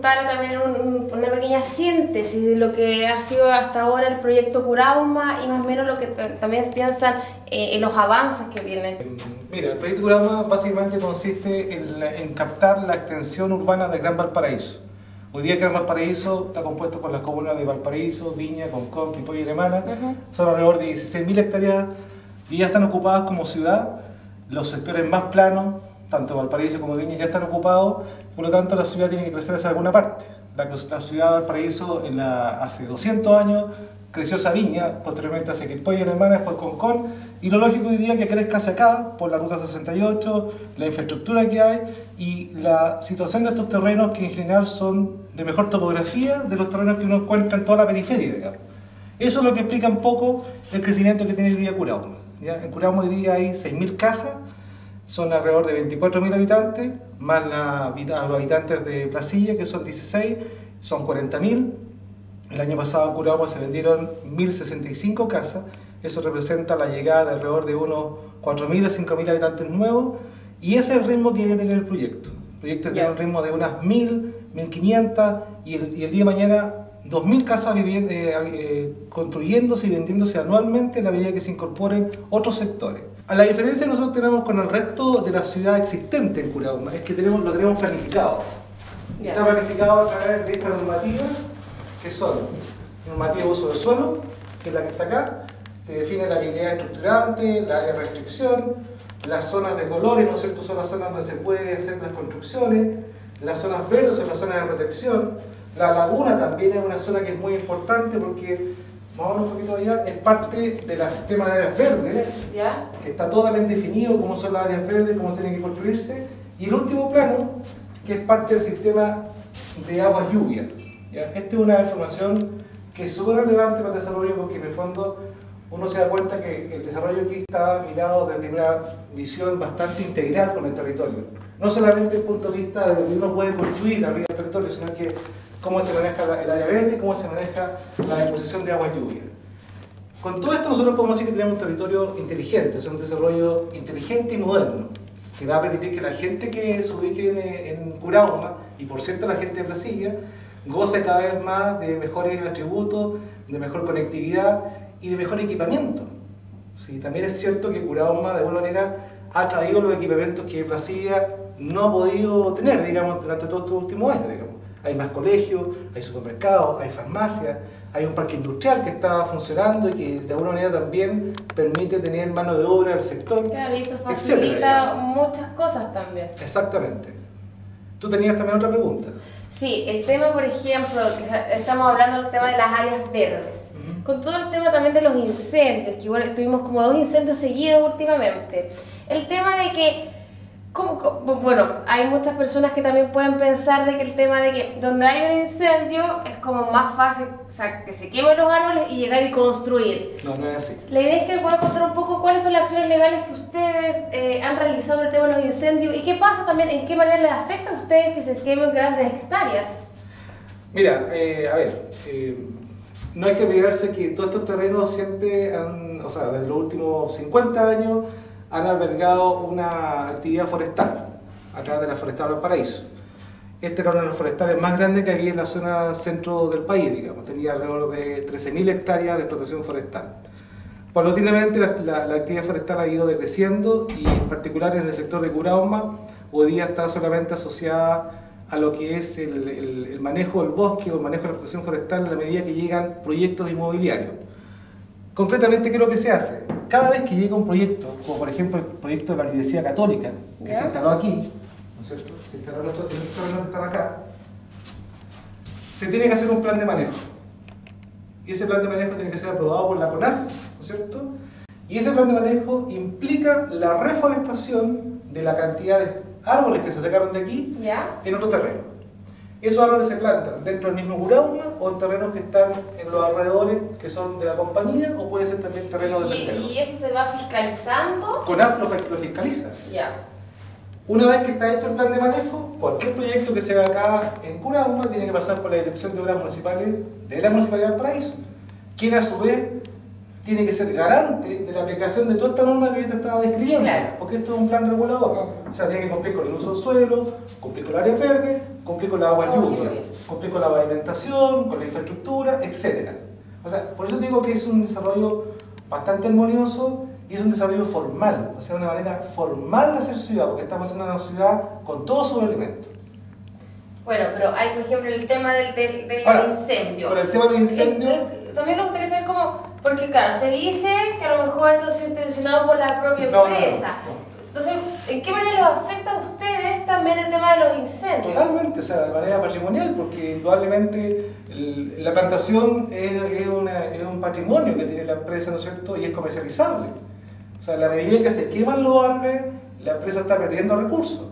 preguntarle también una pequeña síntesis de lo que ha sido hasta ahora el proyecto Curauma y más o menos lo que también piensan en los avances que tienen. Mira, el proyecto Curauma básicamente consiste en captar la extensión urbana del Gran Valparaíso. Hoy día el Gran Valparaíso está compuesto por las comunas de Valparaíso, Viña, Concón, Quilpué y Alemana. Son alrededor de 16.000 hectáreas y ya están ocupadas como ciudad. Los sectores más planos, tanto Valparaíso como Viña, ya están ocupados. Por lo tanto, la ciudad tiene que crecer hacia alguna parte. La ciudad de Valparaíso hace 200 años creció hacia Viña, posteriormente hacia Quilpué y Alemana, después Concón. Y lo lógico hoy día es que crezca hacia acá, por la Ruta 68, la infraestructura que hay y la situación de estos terrenos que en general son de mejor topografía de los terrenos que uno encuentra en toda la periferia, digamos. Eso es lo que explica un poco el crecimiento que tiene hoy día Curauma. ¿Ya? En Curauma hoy día hay 6.000 casas, son alrededor de 24.000 habitantes, más los habitantes de Placilla, que son 16, son 40.000. El año pasado en Curauma se vendieron 1.065 casas, eso representa la llegada de alrededor de unos 4.000 a 5.000 habitantes nuevos, y ese es el ritmo que quiere tener el proyecto. El proyecto tiene un ritmo de unas 1.000, 1.500, y el día de mañana 2.000 casas construyéndose y vendiéndose anualmente a la medida que se incorporen otros sectores. A la diferencia que nosotros tenemos con el resto de la ciudad existente en Curauma es que lo tenemos planificado. Está planificado a través de estas normativas, que son normativa de uso del suelo, que es la que está acá, que define la habilidad estructurante, la área de restricción, las zonas de colores, ¿no es cierto?, son las zonas donde se pueden hacer las construcciones, las zonas verdes son las zonas de protección, la laguna también es una zona que es muy importante porque, vamos un poquito allá, es parte del sistema de áreas verdes, que está totalmente definido cómo son las áreas verdes, cómo tienen que construirse, y el último plano, que es parte del sistema de agua lluvia. ¿Ya? Esta es una información que es súper relevante para el desarrollo porque en el fondo uno se da cuenta que el desarrollo aquí está mirado desde una visión bastante integral con el territorio. No solamente desde el punto de vista de lo que uno puede construir arriba del territorio, sino que cómo se maneja el área verde y cómo se maneja la disposición de agua lluvia. Con todo esto nosotros podemos decir que tenemos un territorio inteligente, o sea, un desarrollo inteligente y moderno, que va a permitir que la gente que se ubique en Curauma, y por cierto la gente de Placilla, goce cada vez más de mejores atributos, de mejor conectividad y de mejor equipamiento. Sí, también es cierto que Curauma de alguna manera ha traído los equipamientos que Placilla no ha podido tener, digamos, durante todos estos últimos años, digamos. Hay más colegios, hay supermercados, hay farmacias, hay un parque industrial que está funcionando y que de alguna manera también permite tener mano de obra del sector. Claro, y eso facilita muchas cosas también. Exactamente. ¿Tú tenías también otra pregunta? Sí, el tema, por ejemplo, que estamos hablando del tema de las áreas verdes. Con todo el tema también de los incendios, que igual tuvimos como 2 incendios seguidos últimamente. El tema de que, bueno, hay muchas personas que también pueden pensar de que el tema de que donde hay un incendio es como más fácil, o sea, que se quemen los árboles y llegar y construir. No, no es así. La idea es que puedan contar un poco cuáles son las acciones legales que ustedes han realizado en el tema de los incendios y qué pasa también, en qué manera les afecta a ustedes que se quemen grandes hectáreas. Mira, a ver, no hay que olvidarse que todos estos terrenos siempre han, o sea, desde los últimos 50 años han albergado una actividad forestal a través de la Forestal Valparaíso. Este era uno de los forestales más grandes que había en la zona centro del país, digamos. Tenía alrededor de 13.000 hectáreas de explotación forestal. Paulatinamente la actividad forestal ha ido decreciendo y en particular en el sector de Curauma hoy día está solamente asociada a lo que es el manejo del bosque o el manejo de la explotación forestal en la medida que llegan proyectos inmobiliarios. Concretamente, ¿qué es lo que se hace? Cada vez que llega un proyecto, como por ejemplo el proyecto de la Universidad Católica, que se instaló aquí, ¿no es cierto? Se instaló en estos terrenos que están acá, se tiene que hacer un plan de manejo. Y ese plan de manejo tiene que ser aprobado por la CONAF, ¿no es cierto? Y ese plan de manejo implica la reforestación de la cantidad de árboles que se sacaron de aquí en otro terreno. Esos árboles se plantan dentro del mismo Curauma o en terrenos que están en los alrededores, que son de la compañía, o puede ser también terrenos de terceros. ¿Y eso se va fiscalizando? CONAF lo fiscaliza. Una vez que está hecho el plan de manejo, cualquier proyecto que se haga acá en Curauma tiene que pasar por la Dirección de Obras Municipales de la Municipalidad de Valparaíso, quien a su vez tiene que ser garante de la aplicación de toda esta norma que yo te estaba describiendo, claro, porque esto es un plan regulador. O sea, tiene que cumplir con el uso del suelo, cumplir con el área verde, cumplir con la agua lluvia, cumplir con la pavimentación, con la infraestructura, etc. O sea, por eso te digo que es un desarrollo bastante armonioso y es un desarrollo formal, o sea, una manera formal de hacer ciudad, porque estamos haciendo una ciudad con todos sus elementos. Bueno, pero hay, por ejemplo, el tema del incendio. Con el tema de los incendios... También me gustaría saber cómo, porque claro, se dice que a lo mejor esto es intencionado por la propia empresa. No. Entonces, ¿en qué manera los afecta a ustedes también el tema de los incendios? Totalmente, o sea, de manera patrimonial, porque indudablemente la plantación es un patrimonio que tiene la empresa, ¿no es cierto? Y es comercializable. O sea, a la medida que se queman los árboles, la empresa está perdiendo recursos.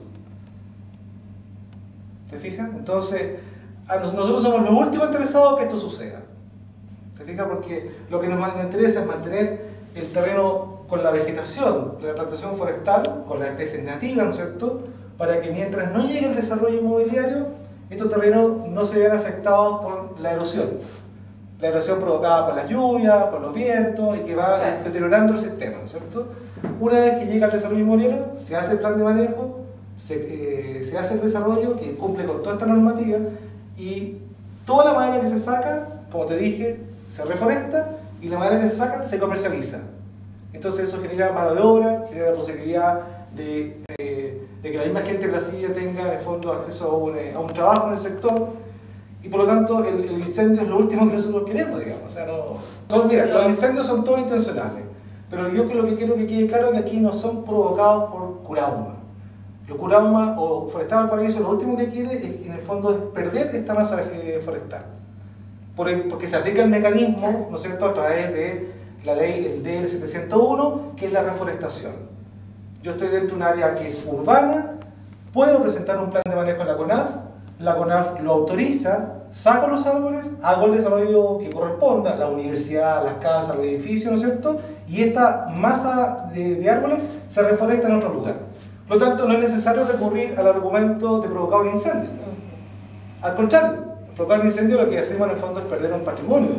¿Te fijas? Entonces, nosotros somos los últimos interesados que esto suceda. ¿Te fijas? Porque lo que nos interesa es mantener el terreno con la vegetación de la plantación forestal, con las especies nativas, ¿no es cierto? Para que mientras no llegue el desarrollo inmobiliario, estos terrenos no se vean afectados por la erosión. La erosión provocada por las lluvias, por los vientos, y que va deteriorando el sistema, ¿no es cierto? Una vez que llega el desarrollo inmobiliario, se hace el plan de manejo, se hace el desarrollo que cumple con toda esta normativa, y toda la madera que se saca, como te dije, se reforesta, y la madera que se saca se comercializa. Entonces eso genera mano de obra, genera la posibilidad de que la misma gente de Brasilia tenga en el fondo acceso a un trabajo en el sector, y por lo tanto el incendio es lo último que nosotros queremos, digamos. O sea, mira, los incendios son todos intencionales, pero yo lo que quiero que quede claro es que aquí no son provocados por Curauma. Los Curauma o Forestal Valparaíso lo último que quiere es, en el fondo, es perder esta masa forestal. Porque se aplica el mecanismo, ¿no es cierto?, a través de la ley, el DL 701, que es la reforestación. Yo estoy dentro de un área que es urbana, puedo presentar un plan de manejo a la CONAF lo autoriza, saco los árboles, hago el desarrollo que corresponda, la universidad, las casas, los edificios, ¿no es cierto?, y esta masa de árboles se reforesta en otro lugar. Por lo tanto, no es necesario recurrir al argumento de provocar un incendio. Al contrario, provocar un incendio lo que hacemos en el fondo es perder un patrimonio,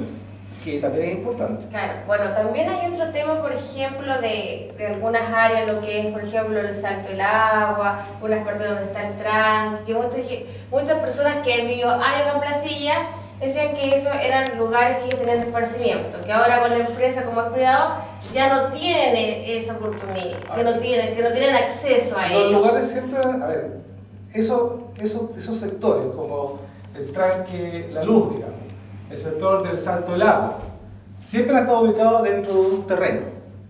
que también es importante. Claro, bueno, también hay otro tema, por ejemplo, de algunas áreas, lo que es, por ejemplo, el salto del agua, unas partes donde está el tranque, que muchas personas que han vivido años en Placilla decían que esos eran lugares que ellos tenían de esparcimiento, que ahora con la empresa como es privado ya no tienen esa oportunidad, que no tienen acceso a ellos. Los lugares siempre, a ver, esos sectores como el tranque La Luz, digamos, el sector del salto del agua, siempre han estado ubicados dentro de un terreno,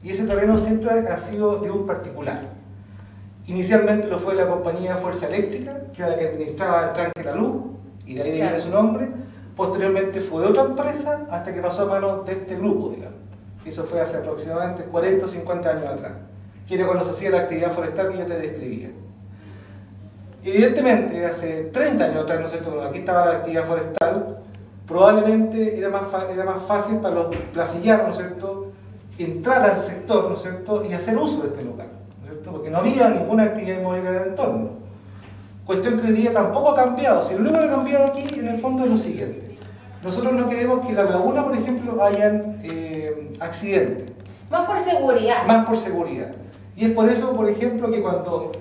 y ese terreno siempre ha sido de un particular. Inicialmente lo fue la compañía Fuerza Eléctrica, que era la que administraba el tranque La Luz, y de ahí viene su nombre. Posteriormente fue de otra empresa hasta que pasó a manos de este grupo, digamos. Eso fue hace aproximadamente 40 o 50 años atrás, que era cuando se hacía la actividad forestal que yo te describía. Evidentemente, hace 30 años atrás, ¿no es cierto?, cuando aquí estaba la actividad forestal, probablemente era más fácil para los placillanos, ¿no es cierto?, entrar al sector, ¿no es cierto?, y hacer uso de este lugar, ¿no es cierto?, porque no había ninguna actividad inmobiliaria en el entorno. Cuestión que hoy día tampoco ha cambiado. Si lo único que ha cambiado aquí, en el fondo, es lo siguiente. Nosotros no queremos que en la laguna, por ejemplo, hayan accidentes. Más por seguridad. Más por seguridad. Y es por eso, por ejemplo, que cuando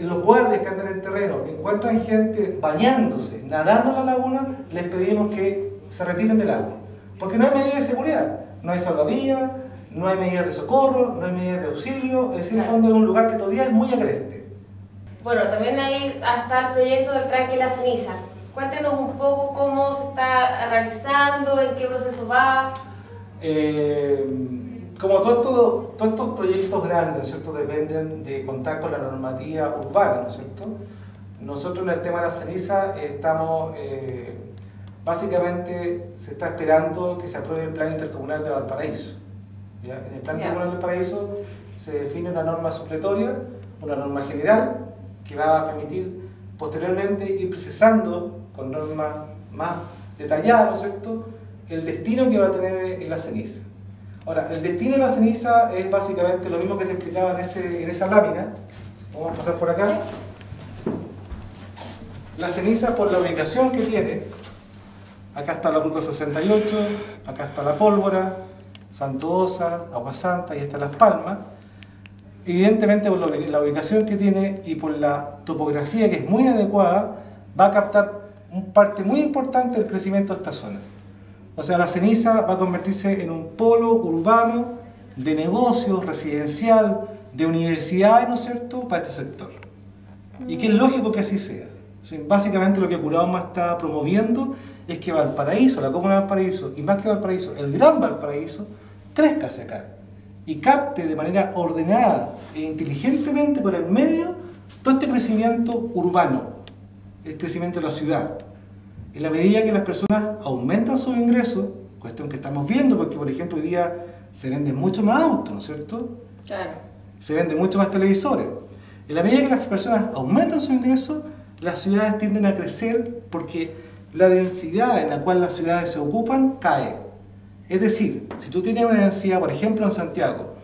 los guardias que andan en el terreno encuentran gente bañándose, nadando en la laguna, les pedimos que se retiren del agua. Porque no hay medidas de seguridad. No hay salvavidas, no hay medidas de socorro, no hay medidas de auxilio. Es decir, en el fondo es un lugar que todavía es muy agreste. Bueno, también ahí está el proyecto del tranque La Ceniza. Cuéntenos un poco cómo se está realizando, en qué proceso va. Como todos estos proyectos grandes, ¿cierto?, dependen de contar con la normativa urbana, ¿no es cierto? Nosotros en el tema de La Ceniza estamos, básicamente se está esperando que se apruebe el Plan Intercomunal de Valparaíso. ¿Ya? En el Plan Intercomunal de Valparaíso se define una norma supletoria, una norma general, que va a permitir posteriormente ir precisando con normas más detalladas, ¿no es cierto?, el destino que va a tener La Ceniza. Ahora, el destino de La Ceniza es básicamente lo mismo que te explicaba en esa lámina. Vamos a pasar por acá. La Ceniza, por la ubicación que tiene, acá está la ruta 68, acá está la pólvora, Santosa, Aguasanta y hasta Las Palmas. Evidentemente por la ubicación que tiene y por la topografía que es muy adecuada, va a captar parte muy importante del crecimiento de esta zona. O sea, La Ceniza va a convertirse en un polo urbano de negocios, residencial, de universidades, ¿no es cierto?, para este sector. Y que es lógico que así sea. O sea, básicamente lo que Curauma está promoviendo es que Valparaíso, la comuna de Valparaíso, y más que Valparaíso, el Gran Valparaíso, crezca hacia acá y capte de manera ordenada e inteligentemente con el medio todo este crecimiento urbano, el crecimiento de la ciudad. En la medida que las personas aumentan sus ingresos, cuestión que estamos viendo, porque por ejemplo hoy día se venden mucho más autos, ¿no es cierto? Claro. Se venden mucho más televisores. En la medida que las personas aumentan sus ingresos, las ciudades tienden a crecer porque la densidad en la cual las ciudades se ocupan cae. Es decir, si tú tienes una densidad, por ejemplo en Santiago,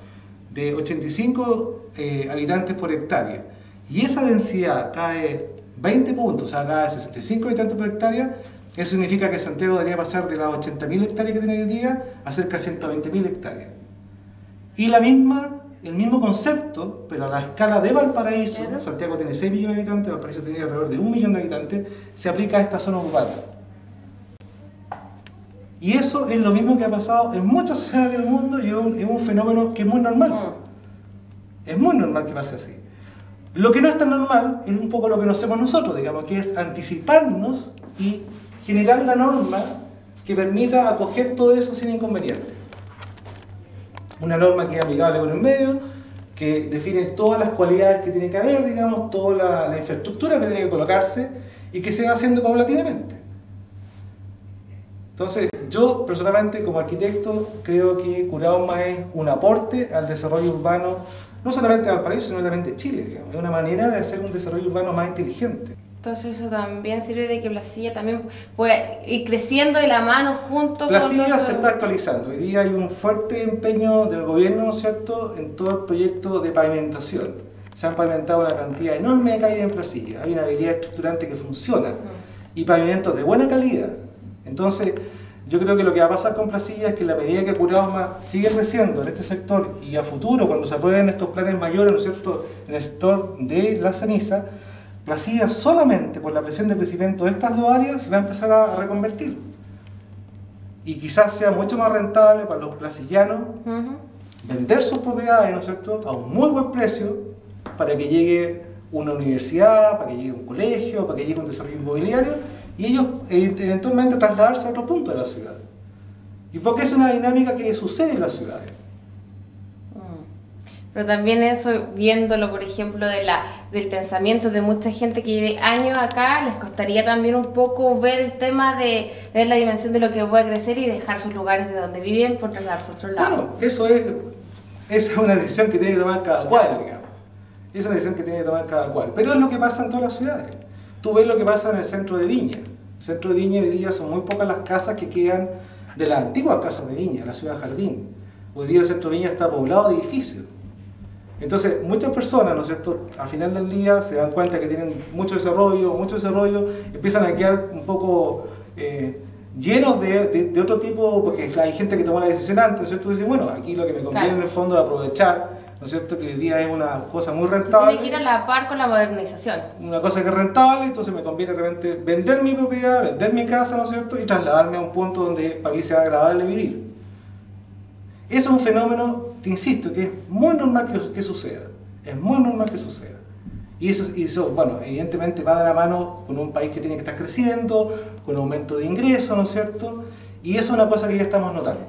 de 85 habitantes por hectárea, y esa densidad cae 20 puntos, o sea, cae 65 habitantes por hectárea, eso significa que Santiago debería pasar de las 80.000 hectáreas que tiene hoy día a cerca de 120.000 hectáreas. Y el mismo concepto, pero a la escala de Valparaíso, Santiago tiene 6 millones de habitantes, Valparaíso tiene alrededor de 1 millón de habitantes, se aplica a esta zona urbana. Y eso es lo mismo que ha pasado en muchas ciudades del mundo y es un fenómeno que es muy normal. Es muy normal que pase así. Lo que no es tan normal es un poco lo que no hacemos nosotros, digamos, que es anticiparnos y generar la norma que permita acoger todo eso sin inconveniente. Una norma que es amigable con el medio, que define todas las cualidades que tiene que haber, digamos, toda la infraestructura que tiene que colocarse y que se va haciendo paulatinamente. Entonces, yo personalmente como arquitecto creo que Curauma es un aporte al desarrollo urbano, no solamente de Valparaíso, sino también de Chile, digamos. Es una manera de hacer un desarrollo urbano más inteligente. Entonces eso también sirve de que Placilla también puede ir creciendo de la mano junto Placilla con... se está actualizando. Hoy día hay un fuerte empeño del gobierno, ¿no es cierto?, en todo el proyecto de pavimentación. Se han pavimentado una cantidad enorme de calles en Placilla. Hay una habilidad estructurante que funciona y pavimentos de buena calidad. Entonces, yo creo que lo que va a pasar con Placilla es que en la medida que Curauma sigue creciendo en este sector y a futuro, cuando se aprueben estos planes mayores, ¿no es cierto?, en el sector de La Ceniza, Placilla solamente por la presión de crecimiento de estas dos áreas se va a empezar a reconvertir. Y quizás sea mucho más rentable para los placillanos vender sus propiedades, ¿no es cierto?, a un muy buen precio para que llegue una universidad, para que llegue un colegio, para que llegue un desarrollo inmobiliario y ellos eventualmente trasladarse a otro punto de la ciudad. Y porque es una dinámica que sucede en las ciudades. Pero también eso, viéndolo por ejemplo del pensamiento de mucha gente que lleve años acá, les costaría también un poco ver el tema de ver la dimensión de lo que puede crecer y dejar sus lugares de donde viven por trasladarse a otro lado. Bueno, esa es una decisión que tiene que tomar cada cual, digamos. Es una decisión que tiene que tomar cada cual. Pero es lo que pasa en todas las ciudades. Tú ves lo que pasa en el centro de Viña. El centro de Viña hoy día son muy pocas las casas que quedan de las antiguas casas de Viña, la ciudad Jardín. Hoy día el centro de Viña está poblado de edificios. Entonces, muchas personas, ¿no es cierto?, al final del día se dan cuenta que tienen mucho desarrollo, empiezan a quedar un poco llenos de otro tipo, porque hay gente que tomó la decisión antes, ¿no es cierto?, y dice, bueno, aquí lo que me conviene en el fondo es aprovechar, ¿no es cierto?, que hoy día es una cosa muy rentable. Tiene que ir a la par con la modernización. Una cosa que es rentable, entonces me conviene de repente vender mi propiedad, vender mi casa, ¿no es cierto?, y trasladarme a un punto donde para mí sea agradable vivir. Eso es un fenómeno, te insisto, que es muy normal que suceda. Es muy normal que suceda. Y eso, bueno, evidentemente va de la mano con un país que tiene que estar creciendo, con aumento de ingresos, ¿no es cierto? Y eso es una cosa que ya estamos notando.